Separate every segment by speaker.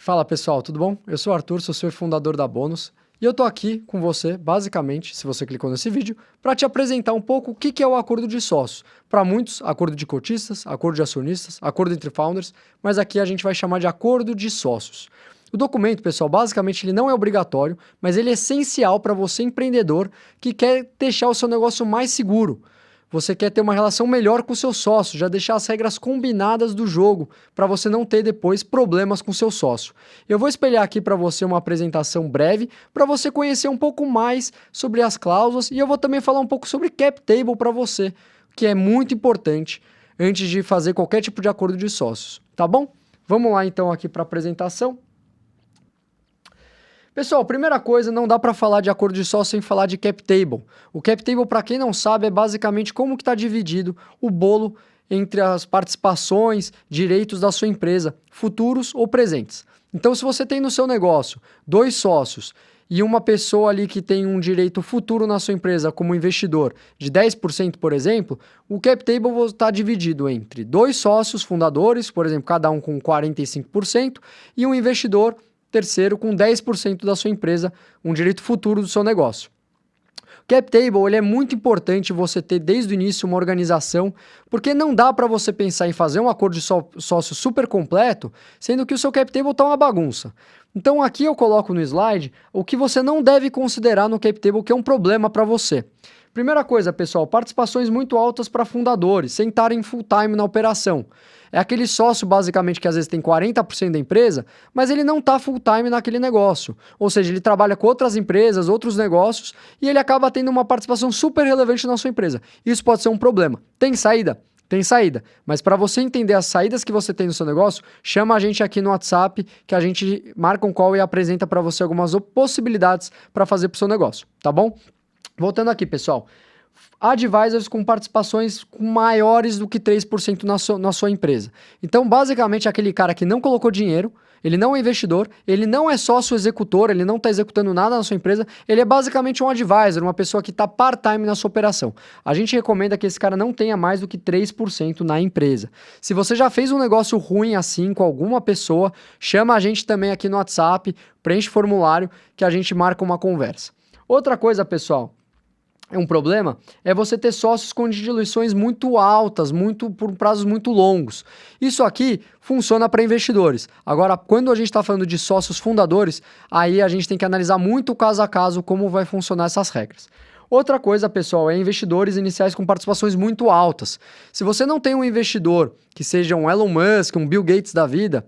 Speaker 1: Fala pessoal, tudo bom? Eu sou o Arthur, sou seu fundador da Bônus e eu tô aqui com você, basicamente, se você clicou nesse vídeo, para te apresentar um pouco o que é o acordo de sócios. Para muitos, acordo de cotistas, acordo de acionistas, acordo entre founders, mas aqui a gente vai chamar de acordo de sócios. O documento, pessoal, basicamente ele não é obrigatório, mas ele é essencial para você empreendedor que quer deixar o seu negócio mais seguro. Você quer ter uma relação melhor com o seu sócio, já deixar as regras combinadas do jogo, para você não ter depois problemas com o seu sócio. Eu vou espelhar aqui para você uma apresentação breve, para você conhecer um pouco mais sobre as cláusulas, e eu vou também falar um pouco sobre cap table para você, que é muito importante antes de fazer qualquer tipo de acordo de sócios, tá bom? Vamos lá então aqui para a apresentação. Pessoal, primeira coisa, não dá para falar de acordo de sócio sem falar de cap table. O cap table, para quem não sabe, é basicamente como que está dividido o bolo entre as participações, direitos da sua empresa, futuros ou presentes. Então, se você tem no seu negócio 2 sócios e uma pessoa ali que tem um direito futuro na sua empresa como investidor de 10%, por exemplo, o cap table está dividido entre 2 sócios fundadores, por exemplo, cada um com 45%, e um investidor terceiro com 10% da sua empresa, um direito futuro do seu negócio. O cap table ele é muito importante você ter desde o início uma organização, porque não dá para você pensar em fazer um acordo de sócio super completo, sendo que o seu cap table está uma bagunça. Então aqui eu coloco no slide o que você não deve considerar no cap table que é um problema para você. Primeira coisa, pessoal, participações muito altas para fundadores, sem estarem full time na operação. É aquele sócio, basicamente, que às vezes tem 40% da empresa, mas ele não está full time naquele negócio. Ou seja, ele trabalha com outras empresas, outros negócios, e ele acaba tendo uma participação super relevante na sua empresa. Isso pode ser um problema. Tem saída? Tem saída. Mas para você entender as saídas que você tem no seu negócio, chama a gente aqui no WhatsApp, que a gente marca um call e apresenta para você algumas possibilidades para fazer para o seu negócio, tá bom? Voltando aqui, pessoal. Advisors com participações maiores do que 3% na sua empresa. Então, basicamente, aquele cara que não colocou dinheiro, ele não é investidor, ele não é sócio executor, ele não está executando nada na sua empresa, ele é basicamente um advisor, uma pessoa que está part-time na sua operação. A gente recomenda que esse cara não tenha mais do que 3% na empresa. Se você já fez um negócio ruim assim com alguma pessoa, chama a gente também aqui no WhatsApp, preenche formulário que a gente marca uma conversa. Outra coisa, pessoal, um problema é você ter sócios com diluições muito altas, por prazos muito longos. Isso aqui funciona para investidores. Agora, quando a gente está falando de sócios fundadores, aí a gente tem que analisar muito caso a caso como vai funcionar essas regras. Outra coisa, pessoal, é investidores iniciais com participações muito altas. Se você não tem um investidor que seja um Elon Musk, um Bill Gates da vida,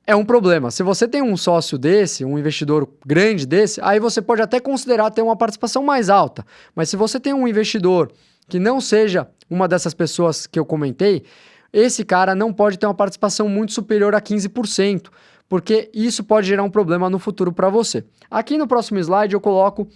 Speaker 1: é um problema. Se você tem um sócio desse, um investidor grande desse, aí você pode até considerar ter uma participação mais alta. Mas se você tem um investidor que não seja uma dessas pessoas que eu comentei, esse cara não pode ter uma participação muito superior a 15%, porque isso pode gerar um problema no futuro para você. Aqui no próximo slide eu coloco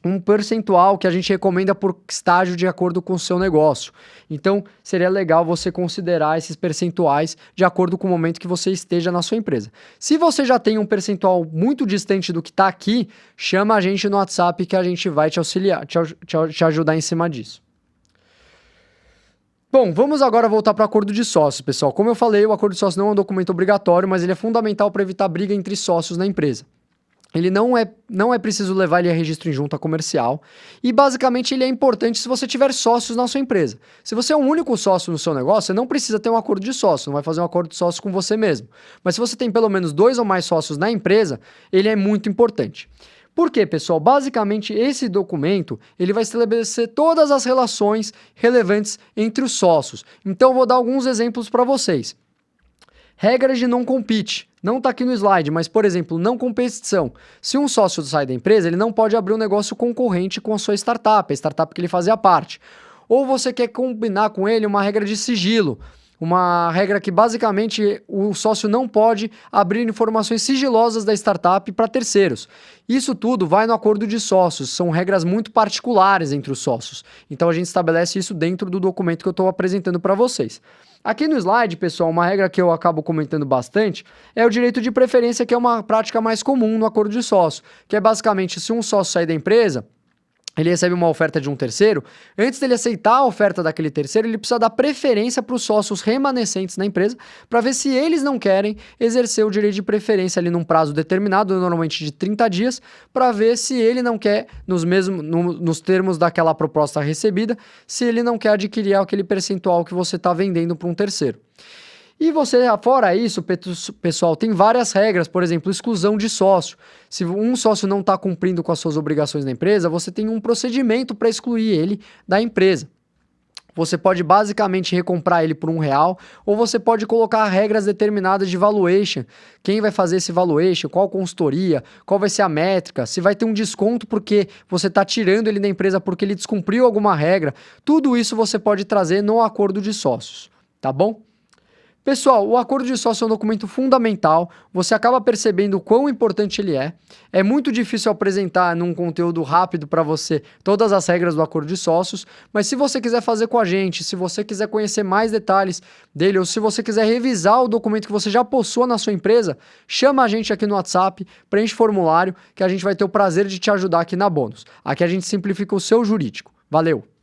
Speaker 1: um percentual que a gente recomenda por estágio de acordo com o seu negócio. Então, seria legal você considerar esses percentuais de acordo com o momento que você esteja na sua empresa. Se você já tem um percentual muito distante do que está aqui, chama a gente no WhatsApp que a gente vai te auxiliar, te ajudar em cima disso. Bom, vamos agora voltar para o acordo de sócios, pessoal. Como eu falei, o acordo de sócios não é um documento obrigatório, mas ele é fundamental para evitar briga entre sócios na empresa. Ele não é preciso levar ele a registro em junta comercial e basicamente ele é importante se você tiver sócios na sua empresa. Se você é um único sócio no seu negócio, você não precisa ter um acordo de sócio, não vai fazer um acordo de sócio com você mesmo. Mas se você tem pelo menos 2 ou mais sócios na empresa, ele é muito importante. Por quê, pessoal? Basicamente esse documento ele vai estabelecer todas as relações relevantes entre os sócios. Então eu vou dar alguns exemplos para vocês. Regras de não compete. Não está aqui no slide, mas, por exemplo, não competição. Se um sócio sai da empresa, ele não pode abrir um negócio concorrente com a sua startup, a startup que ele fazia parte. Ou você quer combinar com ele uma regra de sigilo, uma regra que basicamente o sócio não pode abrir informações sigilosas da startup para terceiros. Isso tudo vai no acordo de sócios, são regras muito particulares entre os sócios. Então a gente estabelece isso dentro do documento que eu estou apresentando para vocês. Aqui no slide, pessoal, uma regra que eu acabo comentando bastante é o direito de preferência, que é uma prática mais comum no acordo de sócio, que é basicamente se um sócio sair da empresa, ele recebe uma oferta de um terceiro, antes dele aceitar a oferta daquele terceiro, ele precisa dar preferência para os sócios remanescentes na empresa, para ver se eles não querem exercer o direito de preferência ali num prazo determinado, normalmente de 30 dias, para ver se ele não quer, nos termos daquela proposta recebida, se ele não quer adquirir aquele percentual que você está vendendo para um terceiro. E você, fora isso, pessoal, tem várias regras, por exemplo, exclusão de sócio. Se um sócio não está cumprindo com as suas obrigações na empresa, você tem um procedimento para excluir ele da empresa. Você pode basicamente recomprar ele por R$1, ou você pode colocar regras determinadas de valuation. Quem vai fazer esse valuation, qual consultoria, qual vai ser a métrica, se vai ter um desconto porque você está tirando ele da empresa porque ele descumpriu alguma regra. Tudo isso você pode trazer no acordo de sócios, tá bom? Pessoal, o acordo de sócio é um documento fundamental, você acaba percebendo o quão importante ele é. É muito difícil apresentar num conteúdo rápido para você todas as regras do acordo de sócios, mas se você quiser fazer com a gente, se você quiser conhecer mais detalhes dele, ou se você quiser revisar o documento que você já possua na sua empresa, chama a gente aqui no WhatsApp, preenche formulário, que a gente vai ter o prazer de te ajudar aqui na Bônus. Aqui a gente simplifica o seu jurídico. Valeu!